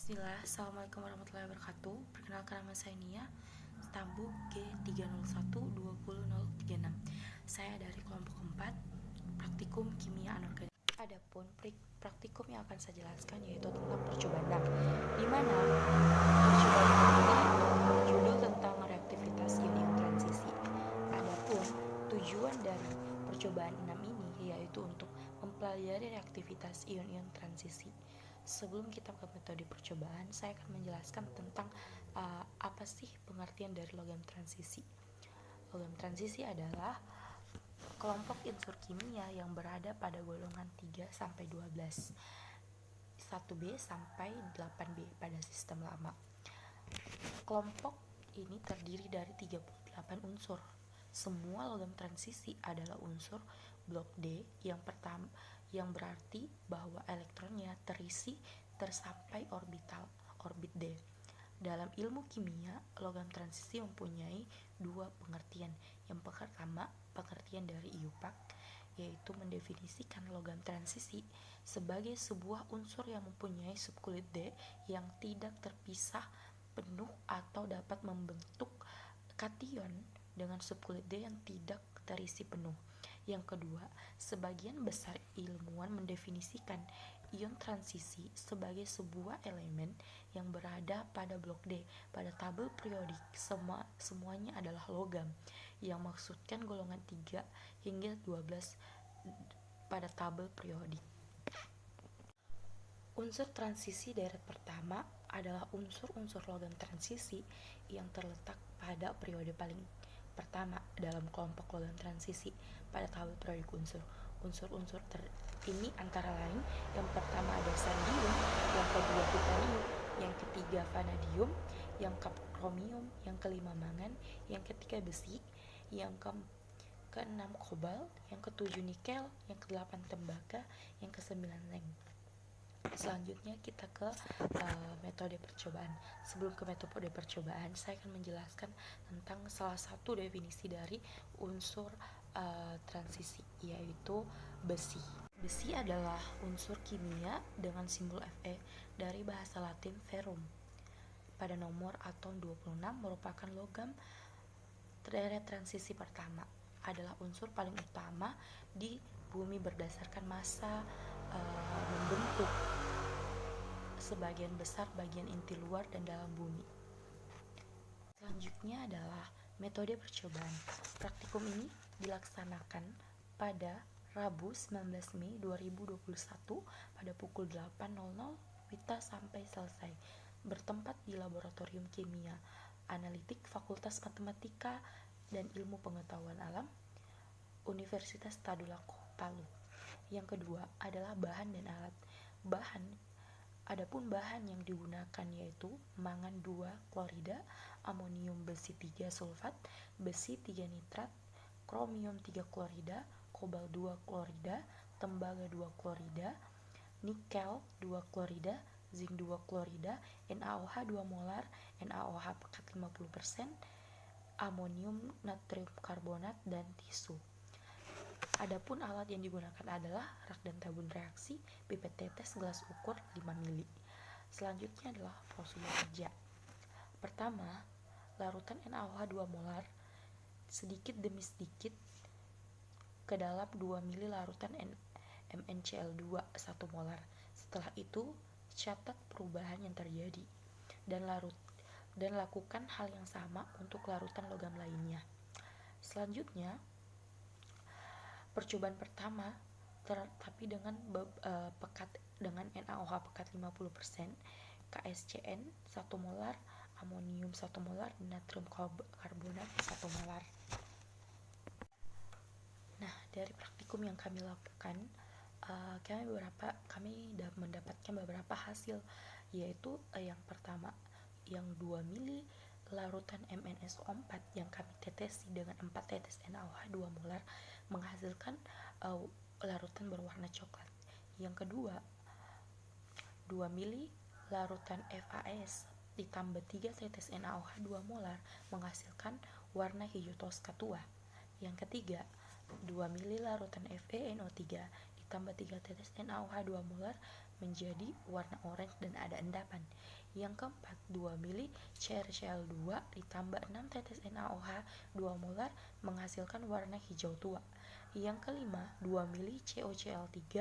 Bismillah, Assalamualaikum warahmatullahi wabarakatuh. Perkenalkan, nama saya Nia, stambu G3012036. Saya dari kelompok 4, praktikum kimia anorganik. Adapun praktikum yang akan saya jelaskan yaitu tentang percobaan 6, di mana percobaan ini berjudul tentang reaktivitas ion transisi. Adapun tujuan dari percobaan 6 ini yaitu untuk mempelajari reaktivitas ion-ion transisi. Sebelum kita ke metode percobaan, saya akan menjelaskan tentang apa sih pengertian dari logam transisi. Logam transisi adalah kelompok unsur kimia yang berada pada golongan 3 sampai 12, 1B sampai 8B pada sistem lama. Kelompok ini terdiri dari 38 unsur. Semua logam transisi adalah unsur blok D yang pertama, yang berarti bahwa elektronnya terisi tersampai orbit D. Dalam ilmu kimia, logam transisi mempunyai dua pengertian. Yang pertama, pengertian dari IUPAC, yaitu mendefinisikan logam transisi sebagai sebuah unsur yang mempunyai subkulit D yang tidak terpisah penuh atau dapat membentuk kation dengan subkulit D yang tidak terisi penuh. Yang kedua, sebagian besar ilmuwan mendefinisikan ion transisi sebagai sebuah elemen yang berada pada blok D pada tabel periodik. Semuanya adalah logam, yang maksudkan golongan 3 hingga 12 pada tabel periodik. Unsur transisi deret pertama adalah unsur-unsur logam transisi yang terletak pada periode paling pertama dalam kelompok logam transisi pada tabel periodik unsur. Unsur-unsur ini antara lain, yang pertama ada sandium, yang kedua titanium, yang ketiga vanadium, yang kromium, yang kelima mangan, yang ketiga besi, yang keenam kobalt, yang ketujuh nikel, yang kedelapan tembaga, yang kesembilan leng. Selanjutnya kita ke metode percobaan. Sebelum ke metode percobaan, saya akan menjelaskan tentang salah satu definisi dari unsur transisi, yaitu besi. Besi adalah unsur kimia dengan simbol Fe dari bahasa Latin ferrum. Pada nomor atom 26 merupakan logam deret transisi pertama, adalah unsur paling utama di bumi berdasarkan massa membentuk sebagian besar bagian inti luar dan dalam bumi. Selanjutnya adalah metode percobaan. Praktikum ini dilaksanakan pada Rabu 19 Mei 2021 pada pukul 8.00 WITA sampai selesai. Bertempat di Laboratorium Kimia Analitik Fakultas Matematika dan Ilmu Pengetahuan Alam Universitas Tadulako, Palu. Yang kedua adalah bahan dan alat. Adapun bahan yang digunakan yaitu mangan 2 klorida, amonium besi 3 sulfat, besi 3 nitrat, kromium 3 klorida, kobalt 2 klorida, tembaga 2 klorida, nikel 2 klorida, zinc 2 klorida, NaOH 2 molar, NaOH pekat 50%, amonium natrium karbonat, dan tisu. Adapun alat yang digunakan adalah rak dan tabung reaksi, pipet tetes, gelas ukur 5 mili. Selanjutnya adalah prosedur kerja. Pertama, larutan NaOH 2 molar sedikit demi sedikit ke dalam 2 mili larutan MnCl2 1 molar. Setelah itu, catat perubahan yang terjadi dan lakukan hal yang sama untuk larutan logam lainnya. Selanjutnya, percobaan pertama tapi dengan pekat dengan NaOH pekat 50%, KSCN 1 molar, amonium 1 molar, natrium karbonat 1 molar. Nah, dari praktikum yang kami lakukan, kami mendapatkan beberapa hasil, yaitu yang pertama, yang 2 mili larutan MnSO4 yang kami tetesi dengan 4 tetes NaOH 2 molar menghasilkan larutan berwarna coklat. Yang kedua, 2 mili larutan FAS ditambah 3 tetes NaOH 2 molar menghasilkan warna hijau toska tua. Yang ketiga, 2 mili larutan FeNO3 ditambah 3 tetes NaOH 2 molar menjadi warna orange dan ada endapan. Yang keempat, 2 mili CrCl2 ditambah 6 tetes NaOH 2 molar menghasilkan warna hijau tua. Yang kelima, 2 mili CoCl2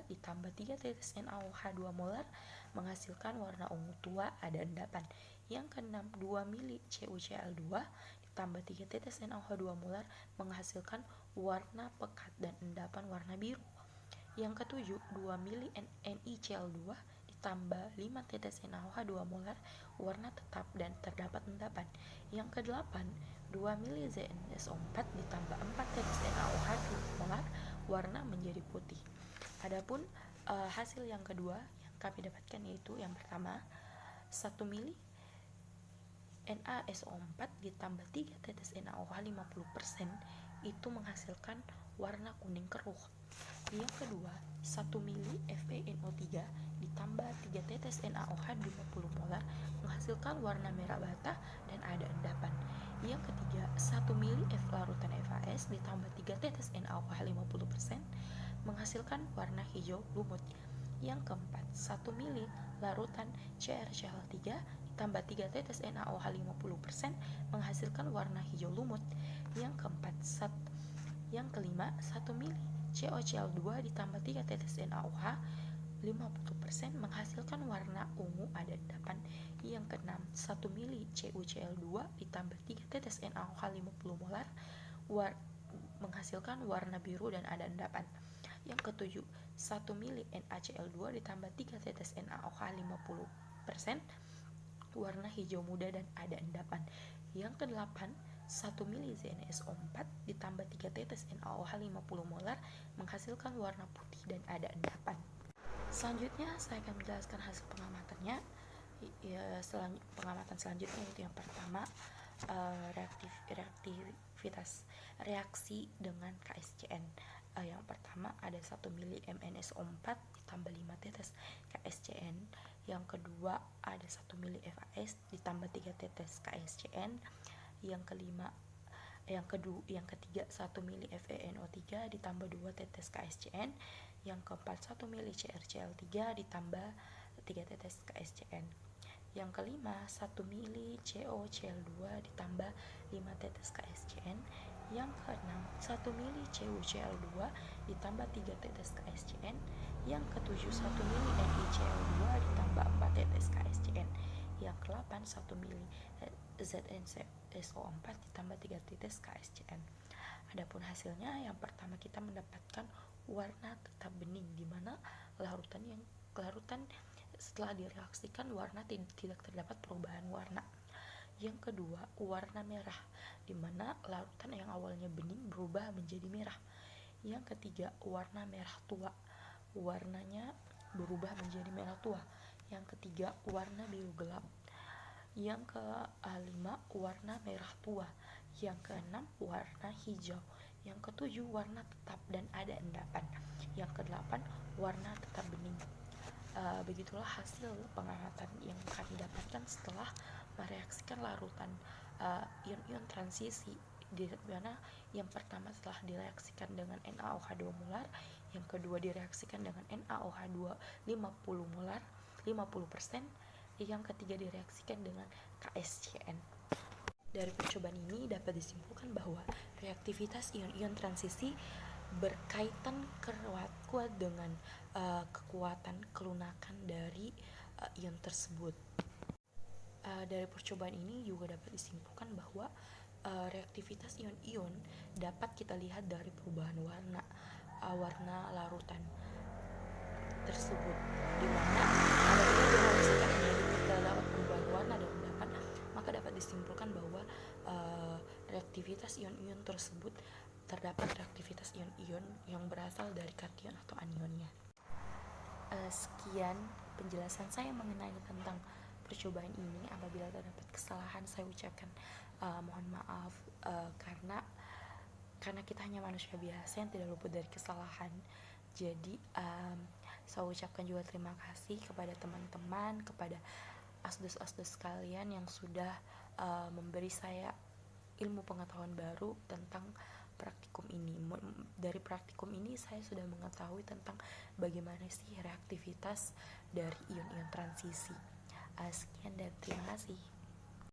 ditambah 3 tetes NaOH 2 molar menghasilkan warna ungu tua, ada endapan. Yang keenam, 2 mili CuCl2 ditambah 3 tetes NaOH 2 molar menghasilkan warna pekat dan endapan warna biru. Yang ketujuh, 2 mili NiCl2 ditambah 5 tetes NaOH 2 molar warna tetap dan terdapat endapan. Yang kedelapan, 2 mili ZnSO4 ditambah 4 tetes NaOH 2 molar warna menjadi putih. Adapun hasil yang kedua yang kami dapatkan yaitu yang pertama, 1 mili NaSO4 ditambah 3 tetes NaOH 50% itu menghasilkan warna kuning keruh. Yang kedua, 1 mili FeNO3 ditambah 3 tetes NaOH 20 molar menghasilkan warna merah bata dan ada endapan. Yang ketiga, 1 mili F larutan FAS ditambah 3 tetes NaOH 50% menghasilkan warna hijau lumut. Yang keempat, 1 mili larutan CrCl3 ditambah 3 tetes NaOH 50% menghasilkan warna hijau lumut. Yang kelima, 1 mili CoCl2 ditambah 3 tetes NaOH 50% menghasilkan warna ungu ada endapan. Yang keenam, 1 mili CuCl2 ditambah 3 tetes NaOH 50 molar menghasilkan warna biru dan ada endapan. Yang ketujuh, 1 mili NaCl2 ditambah 3 tetes NaOH 50% warna hijau muda dan ada endapan. Yang kedelapan, 1 mili ZnSO4 ditambah 3 tetes NaOH 50 molar menghasilkan warna putih dan ada endapan. Selanjutnya saya akan menjelaskan hasil pengamatannya. Pengamatan selanjutnya yaitu yang pertama, reaktivitas reaksi dengan KSCN. Yang pertama ada 1 mili MnSO4 ditambah 5 tetes KSCN. Yang kedua ada 1 mili FAS ditambah 3 tetes KSCN. Yang ketiga 1 mili FeNO3 ditambah 2 tetes KSCN. Yang keempat 1 mili CrCl3 ditambah 3 tetes KSCN. Yang kelima 1 mili CoCl2 ditambah 5 tetes KSCN. Yang keenam 1 mili CuCl2 ditambah 3 tetes KSCN. Yang ketujuh 1 mili NiCl2 ditambah 4 tetes KSCN. Yang ke-8 1 mili ZnSO4 ditambah 3 tetes KSCN. Adapun hasilnya, yang pertama kita mendapatkan warna tetap bening, di mana larutan setelah direaksikan warna tidak terdapat perubahan warna. Yang kedua, warna merah, di mana larutan yang awalnya bening berubah menjadi merah. Yang ketiga, warna merah tua, warnanya berubah menjadi merah tua. Yang ketiga, warna biru gelap. Yang kelima, warna merah tua. Yang keenam, warna hijau. Yang ketujuh, warna tetap dan ada endapan. Yang kedelapan, warna tetap bening. Begitulah hasil pengamatan yang kami dapatkan setelah mereaksikan larutan ion-ion transisi, di mana yang pertama setelah direaksikan dengan NaOH 2 molar, yang kedua direaksikan dengan NaOH 2 50 molar 50%, yang ketiga direaksikan dengan KSCN. Dari percobaan ini dapat disimpulkan bahwa reaktivitas ion-ion transisi berkaitan kuat dengan kekuatan kelunakan dari ion tersebut. Dari percobaan ini juga dapat disimpulkan bahwa reaktivitas ion-ion dapat kita lihat dari perubahan warna larutan tersebut, di mana apabila direaksikan menjadi terdapat perubahan warna dan endapan, maka dapat disimpulkan bahwa reaktivitas ion-ion tersebut terdapat reaktivitas ion-ion yang berasal dari kation atau anionnya. Sekian penjelasan saya mengenai tentang percobaan ini. Apabila terdapat kesalahan, saya ucapkan mohon maaf, karena kita hanya manusia biasa yang tidak luput dari kesalahan. Jadi saya ucapkan juga terima kasih kepada teman-teman, kepada asdos-asdos kalian yang sudah memberi saya ilmu pengetahuan baru tentang praktikum ini. Dari praktikum ini saya sudah mengetahui tentang bagaimana sih reaktivitas dari ion-ion transisi. Sekian dan terima kasih.